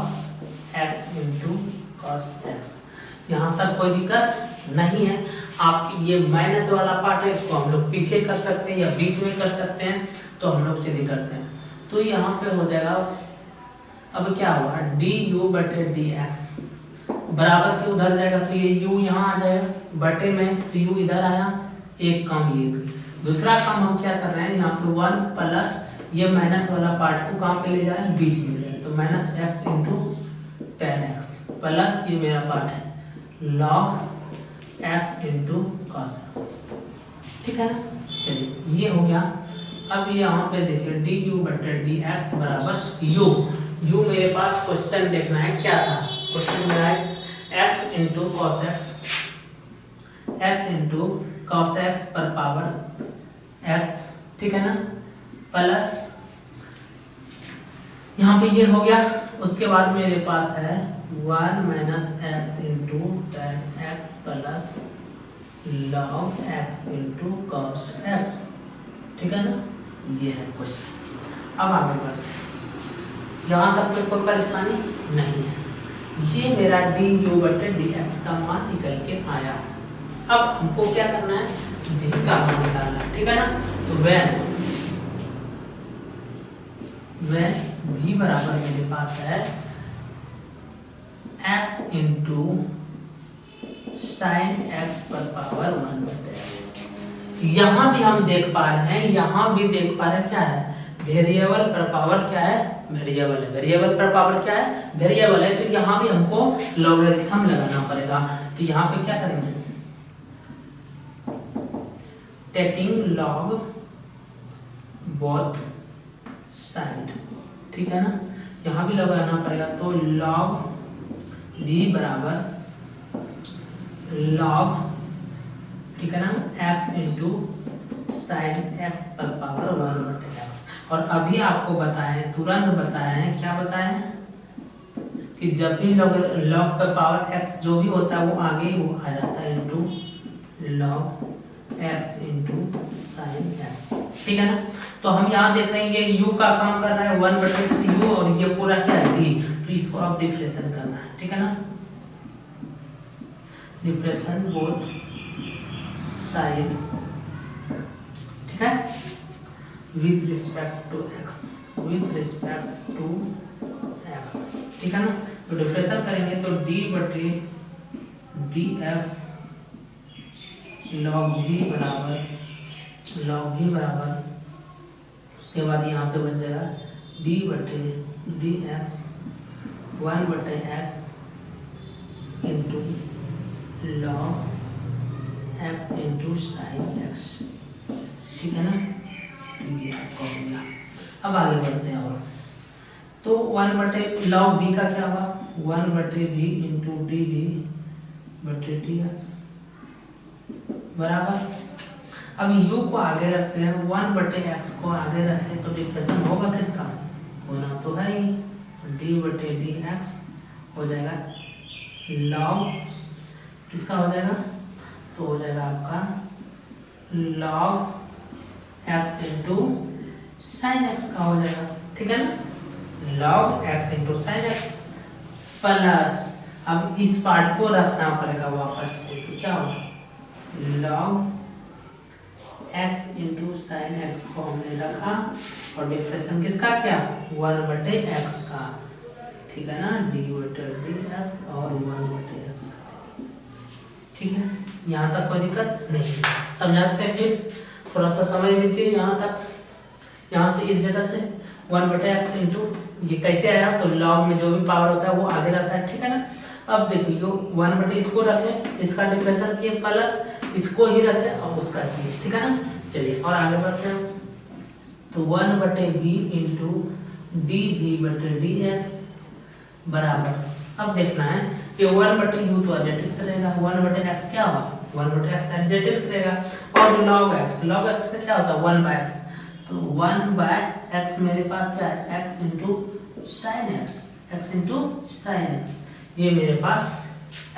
x into cos x. यहाँ तक कोई दिक्कत नहीं है। आप ये माइनस वाला पार्ट है इसको हम लोग पीछे कर सकते हैं या बीच में कर सकते हैं, तो हम लोग चलिए करते हैं। तो यहाँ पे हो जाएगा, अब क्या हुआ डी यू बटे डी एक्स बराबर के उधर जाएगा तो ये u यहाँ आ जाएगा बटे में, तो u इधर आया, एक काम ये। दूसरा काम हम क्या कर रहे हैं, यहाँ पे 1 प्लस ये माइनस वाला पार्ट को कहाँ पे ले जा रहे हैं, बीच में ले, तो minus x into ten x plus ये मेरा पार्ट है log x into cos x. ठीक है ना, चलिए ये हो गया। अब यहाँ पे देखिए डी यू बटे डी एक्स बराबर यू, यू मेरे पास क्वेश्चन देखना है क्या था, क्वेश्चन मेरा है x into cos x, x into cos x पर पावर x, ठीक है ना, प्लस यहाँ पे ये हो गया। उसके बाद मेरे पास है 1 minus x into ten x plus log x into cos x, ठीक है ना, ये है क्वेश्चन। अब आगे बढ़ते, यहाँ तक तो कोई परेशानी नहीं है। ये मेरा डी यू बटे डी एक्स का मान निकल के आया। अब हमको क्या करना है, v का मान निकालना है, ठीक है ना। तो when v बराबर मेरे पास है x इंटू साइन एक्स पर पावर 1 बटे एक्स। यहाँ भी हम देख पा रहे हैं, यहाँ भी देख पा रहे हैं क्या है, वेरिएबल पर पावर क्या है, वेरिएबल है। वेरिएबल पर पावर क्या है, वेरिएबल है। तो यहाँ भी हमको लॉगरिथम लगाना पड़ेगा। तो यहाँ पे क्या करेंगे, टेकिंग लॉग बोथ साइड, ठीक है ना, यहाँ भी लगाना पड़ेगा। तो लॉग v बराबर लॉग, ठीक है ना, x इंटू साइन एक्स पर पावर 1 बटे एक्स। और अभी आपको बताएं, तुरंत बताएं, क्या बताएं कि जब भी लॉग पर पावर x जो भी होता है वो आगे वो आ जाता है into log x into sine x, ठीक है ना। तो हम यहाँ देख रहे हैं ये u का काम कर रहा है 1 बटे एक्स u, और ये पूरा क्या है d, तो इसको आप डिफरेंशिएट करना है, ठीक है ना, डिफरेंशिएट बोथ साइड, ठीक है, with respect to x, with respect to x, ठीक है ना। तो डिफरेंशिएट करेंगे तो d बटे डी एक्स लॉग v बराबर उसके बाद यहाँ पे बच जाएगा d बटे डी एक्स 1 बटे x into log x into sine x, ठीक है ना, ये आपका हो गया। अब आगे बढ़ते हैं और तो 1 बटे लॉग v का क्या होगा, 1 बटे v इंटू डी वी बटे डी एक्स बराबर। अब u को आगे रखते हैं, 1 बटे x को आगे रखें तो डिफरेंशिएशन होगा किसका, होना तो है ही, d बटे डी एक्स हो जाएगा लॉग किसका हो जाएगा, तो हो जाएगा आपका log x into sine x का हो जाएगा, ठीक है ना, log x into sine x plus, अब इस पार्ट को रखना पड़ेगा वापस से, तो क्या होगा log x into sine x को हमने रखा और डिफरेंशिएशन किसका किया 1 बटे x का, ठीक है ना, d बटे डी एक्स और 1 बटे x का, ठीक है। यहाँ तक कोई दिक्कत नहीं, समझाते हैं फिर थोड़ा सा समझ लीजिए यहाँ तक। यहाँ से इस जगह से 1 बटे एक्स इंटू ये कैसे आया, तो लॉग में जो भी पावर होता है वो आगे रहता है, ठीक है ना। अब देखो यो 1 बटे इसको रखे, इसका डिफरेंशिएशन किए प्लस इसको ही रखे और उसका किए, ठीक है ना। चलिए और आगे बढ़ते हैं, तो 1 बटे v इंटू डी वी बटे डी एक्स बराबर, अब देखना है कि 1 बटे u तो एडजेक्टिव से रहेगा, 1 बटे x क्या होगा, 1 बटे x एडजेक्टिव से रहेगा, और log x का क्या होता है 1 बाय x, तो 1 बाय x मेरे पास क्या है x into sine x into sine x, ये मेरे पास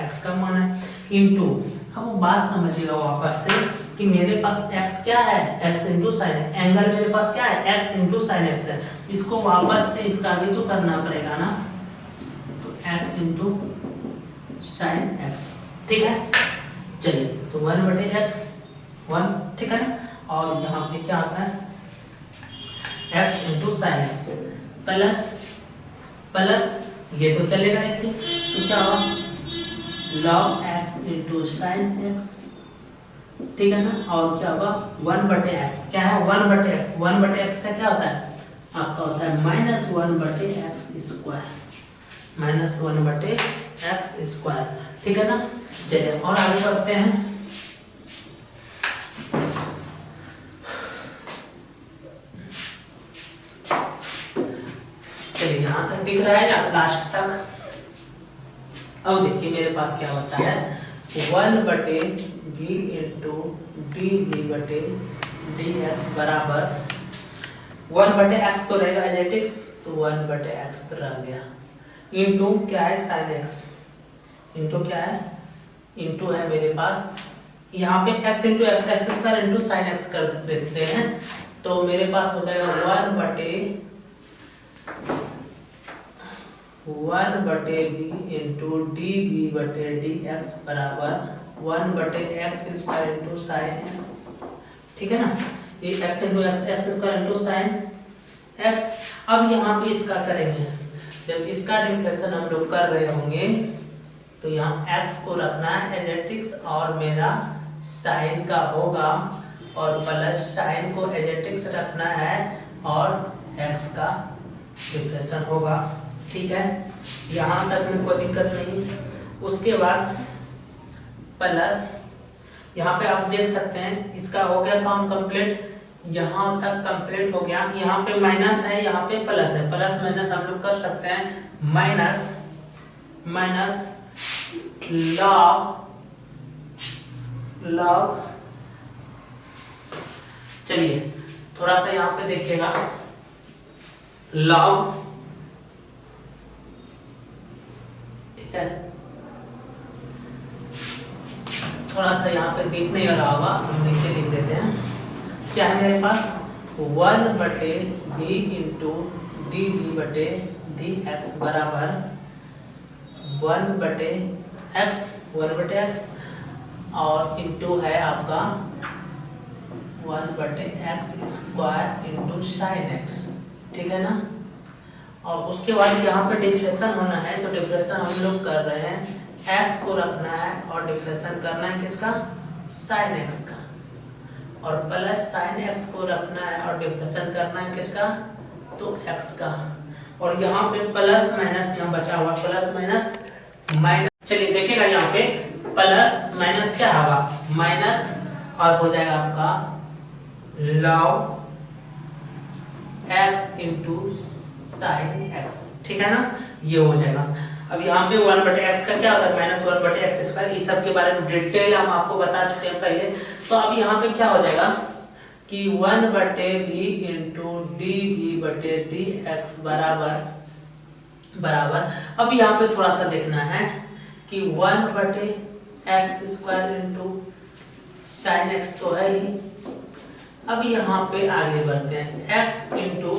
x का मान है इंटू, अब वो बात समझिएगा वापस से कि मेरे पास x क्या है x इंटू साइन, एंगल मेरे पास क्या है x इंटू साइन x है, इसको वापस से इसका भी तो करना पड़ेगा ना, तो x इंटू साइन x, ठीक है। चलिए तो 1/x 1, ठीक है ना। और यहाँ पे क्या आता है x into sine x plus plus ये तो चलेगा इससे, तो क्या होगा log x into sine x, ठीक है ना। और क्या होगा 1/x, क्या है 1/x, 1/x का क्या होता है आपका होता है -1/x स्क्वायर, -1/x स्क्वायर, ठीक है ना। चलिए और आगे बढ़ते हैं। चलिए यहाँ तक दिख रहा है ना लास्ट तक। अब देखिए मेरे पास क्या बचा है 1/v इंटू dv/dx बराबर 1/x तो रहेगा एजेटिक्स, तो 1/x तो रह गया, इंटू क्या है साइन एक्स, इंटू क्या है इंटू है मेरे पास यहाँ पे x into x x square into sine x कर देते हैं, तो मेरे पास हो जाएगा 1/v इंटू dv/dx बराबर 1/x square into sine x, ठीक है ना। ये x into x x square into sine x. अब यहाँ पे इसका करेंगे, जब इसका डिफरेंशियल हम लोग कर रहे होंगे तो यहाँ x को रखना है एजेटिक्स और मेरा साइन का होगा, और प्लस साइन को एजेटिक्स रखना है और x का डिफरेंशियल होगा, ठीक है। यहाँ तक में कोई दिक्कत नहीं। उसके बाद प्लस यहाँ पे आप देख सकते हैं इसका हो गया काम कंप्लीट, यहाँ तक कंप्लीट हो गया। यहाँ पे माइनस है, यहाँ पे प्लस है, प्लस माइनस हम लोग कर सकते हैं, माइनस लॉग चलिए थोड़ा सा यहाँ पे देखिएगा लॉग, ठीक है। थोड़ा सा यहाँ पे दिख नहीं रहा होगा, हम नीचे लिख देते हैं। क्या है मेरे पास 1/v इंटू dv/dx बराबर 1/x और इंटू है आपका 1/x square into sine x, ठीक है ना। और उसके बाद यहाँ पे डिफरेंशियल होना है, तो डिफरेंशियल हम लोग कर रहे हैं x को रखना है और डिफरेंशियल करना है किसका साइन x का, और प्लस साइन x को रखना है और डिफरेंशियल करना है किसका तो x का। और यहाँ पे प्लस माइनस यहाँ बचा हुआ प्लस माइनस माइनस, चलिए देखिएगा यहाँ पे प्लस माइनस क्या होगा माइनस, और हो जाएगा आपका log x into sine x, ठीक है ना, ये हो जाएगा। अब यहाँ पे 1/x का क्या होता है -1/x स्क्वायर, इस सब के बारे में डिटेल हम आपको बता चुके हैं पहले। तो अब यहाँ पे क्या हो जाएगा कि 1/v इंटू dv/dx बराबर अब यहाँ पे थोड़ा सा देखना है कि 1/x square into sine x तो है ही। अब यहाँ पे आगे बढ़ते हैं x इंटू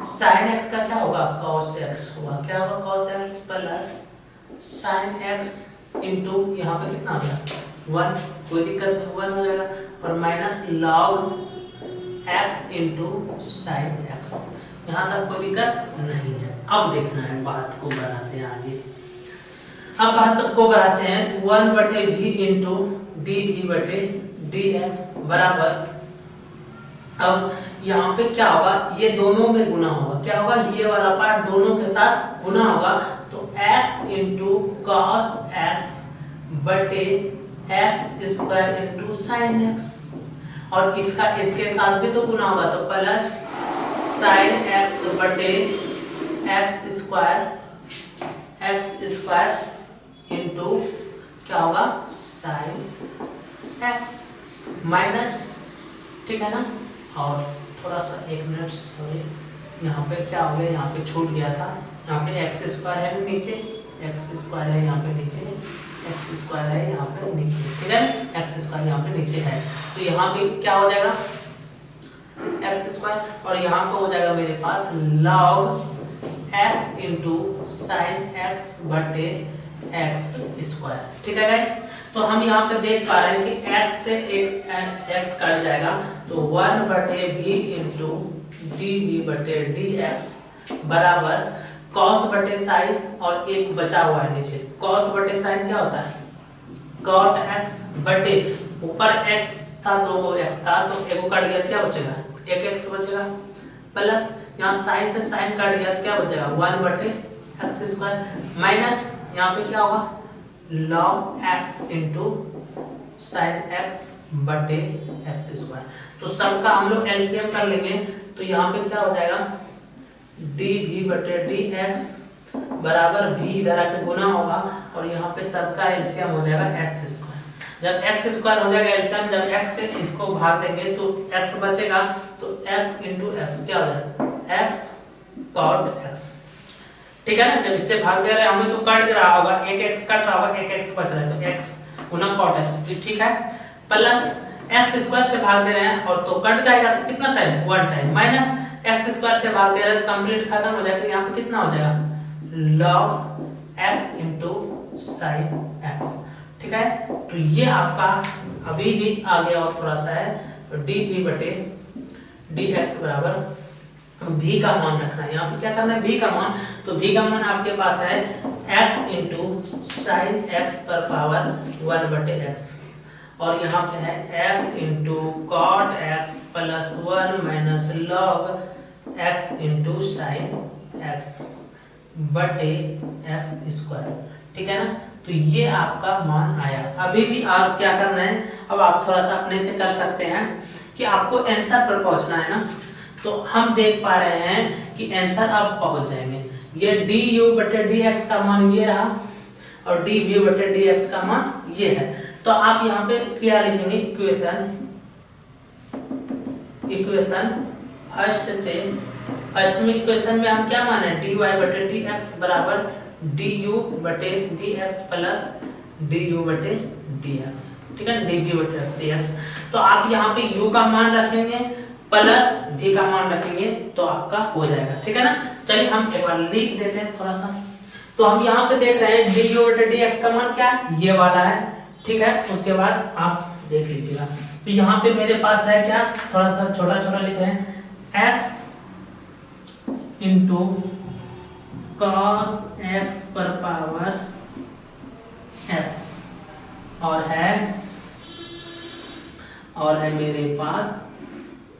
साइन एक्स का क्या होगा cos x होगा, क्या होगा cos x plus sine x into यहाँ पे कितना हो गया 1, कोई दिक्कत नहीं 1 हो जाएगा, और minus log x into sine x, यहाँ तक कोई दिक्कत नहीं है। अब देखना है बात को बढ़ाते हैं आगे, अब बात को बढ़ाते हैं 1/v इंटू dv/dx बराबर, अब यहाँ पे क्या होगा ये दोनों में गुना होगा, क्या होगा ये वाला पार्ट दोनों के साथ गुना होगा, तो x इंटू कॉस एक्स बटे x square into sine x, और इसका इसके साथ भी तो गुना होगा, तो प्लस साइन एक्स बटे एक्स स्क्वायर इंटू क्या होगा साइन एक्स माइनस, ठीक है ना। और थोड़ा सा 1 मिनट सॉरी, यहाँ पे क्या हो गया यहाँ पे छूट गया था, यहाँ पे एक्स स्क्वायर है नीचे, एक्स स्क्वायर है यहाँ पे नीचे, एक्स स्क्वायर है यहाँ पे नीचे, ठीक है एक्स स्क्वायर यहाँ पे नीचे है, तो यहाँ पे क्या हो जाएगा एक्स स्क्वायर, और यहाँ पे हो जाएगा मेरे पास log x into sine x बटे एक्स स्क्वायर, ठीक है गाइस। तो हम यहाँ पे देख पा रहे हैं कि x से एक x कट जाएगा, तो 1/v इंटू डी वी बटे डी एक्स बराबर cos बटे साइन और एक बचा हुआ है नीचे। cos बटे साइन क्या होता है? cot x बटे ऊपर x था, 2 x था, तो एक को कट गया, क्या बचेगा? एक x बचेगा, प्लस यहाँ साइन से साइन कट गया, क्या बचेगा? 1/x² माइनस यहाँ पे क्या होगा? log x into sine x बटे x²। तो सबका हम लोग एलसीएम कर लेंगे, तो यहाँ पे क्या हो जाएगा? dv बटे dx बराबर v इधर आके गुना होगा और यहाँ पे सबका एलसीएम हो जाएगा x²। जब x² हो जाएगा एलसीएम, जब x से इसको भाग देंगे तो x बचेगा, तो x इंटू x क्या हो जाएगा? x cot x, ठीक है ना। जब इससे भाग दे रहे होंगे तो कट रहा होगा, एक x कट रहा होगा, एक x बच रहा है, तो x गुना cot x, ठीक है। प्लस x² से भाग दे रहे हैं और तो कट जाएगा, तो कितना टाइम? 1 टाइम, माइनस x² से भाग दे रहे हैं तो कंप्लीट खत्म हो जाएगा, यहाँ पे कितना हो जाएगा? log x into sine x, ठीक है। तो ये आपका अभी भी आगे और थोड़ा सा है, तो dv बटे dx बराबर v का मान रखना है। यहाँ पे क्या करना है? v का मान, तो v का मान आपके पास है x इंटू साइन x पर पावर 1/x और यहाँ पे है x into cot x plus 1 minus log x into sine x बटे x², ठीक है ना। तो ये आपका मान आया। अभी भी आप क्या करना है, अब आप थोड़ा सा अपने से कर सकते हैं कि आपको आंसर पर पहुंचना है ना, तो हम देख पा रहे हैं कि आंसर अब पहुंच जाएंगे। ये du बटे dx का मान ये रहा और dv बटे dx का मान ये है। तो आप यहाँ पे क्या लिखेंगे? इक्वेशन फर्स्ट में इक्वेशन में हम क्या माने? dy बटे dx बराबर du बटे dx प्लस du बटे dx, ठीक है, dv बटे dx। तो आप यहाँ पे u का मान रखेंगे प्लस v का मान रखेंगे तो आपका हो जाएगा, ठीक है ना। चलिए हम एक बार लिख देते हैं थोड़ा सा। तो हम यहाँ पे देख रहे हैं du बटे dx का मान क्या है? ये वाला है, ठीक है। उसके बाद आप देख लीजिएगा, तो यहाँ पे मेरे पास है क्या, थोड़ा सा छोटा छोटा लिख रहे हैं, x इंटू cos x पर पावर x और है मेरे पास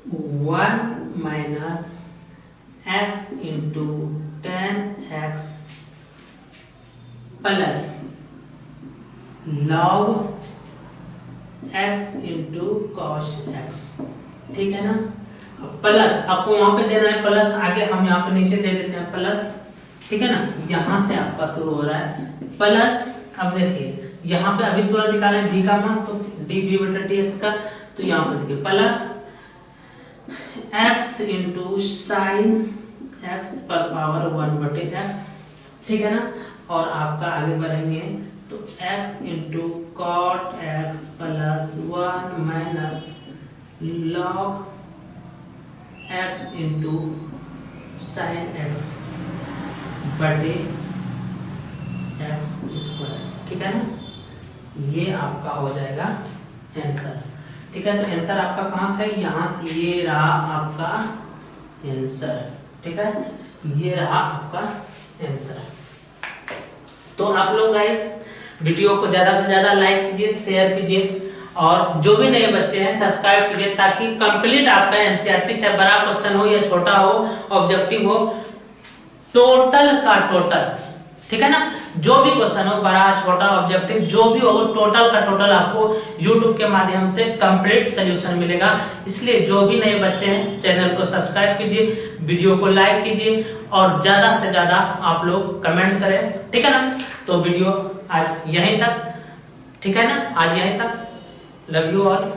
1 minus x into tan x plus log x into cos x, ठीक है ना। प्लस आपको वहां पे देना है प्लस, आगे हम यहाँ पे नीचे दे देते हैं प्लस, ठीक है ना। यहाँ से आपका शुरू हो रहा है प्लस। अब देखिए यहाँ पे अभी तुरंत निकाले v का मान, तो dv बटे dx का, तो यहाँ पे देखिए plus x into sine x पर पावर 1/x, ठीक है ना। और आपका आगे बढ़ेंगे तो x into cot x plus 1 minus log x into sine x बटे x², ठीक है ना। ये आपका हो जाएगा आंसर, ठीक है। तो आंसर आपका कहाँ से है? यहाँ से, ये रहा आपका आंसर, ठीक है, ये रहा आपका आंसर। तो आप लोग गाइस वीडियो को ज्यादा से ज्यादा लाइक कीजिए, शेयर कीजिए और जो भी नए बच्चे हैं सब्सक्राइब कीजिए, ताकि कंप्लीट आपका एनसीईआरटी चाहे बड़ा क्वेश्चन हो या छोटा हो, ऑब्जेक्टिव हो, टोटल का टोटल, ठीक है ना, जो भी क्वेश्चन हो, बड़ा छोटा ऑब्जेक्टिव जो भी हो, टोटल का टोटल आपको YouTube के माध्यम से कंप्लीट सॉल्यूशन मिलेगा। इसलिए जो भी नए बच्चे हैं चैनल को सब्सक्राइब कीजिए, वीडियो को लाइक कीजिए और ज्यादा से ज्यादा आप लोग कमेंट करें, ठीक है ना। तो वीडियो आज यहीं तक, ठीक है ना, आज यहीं तक। Love you all.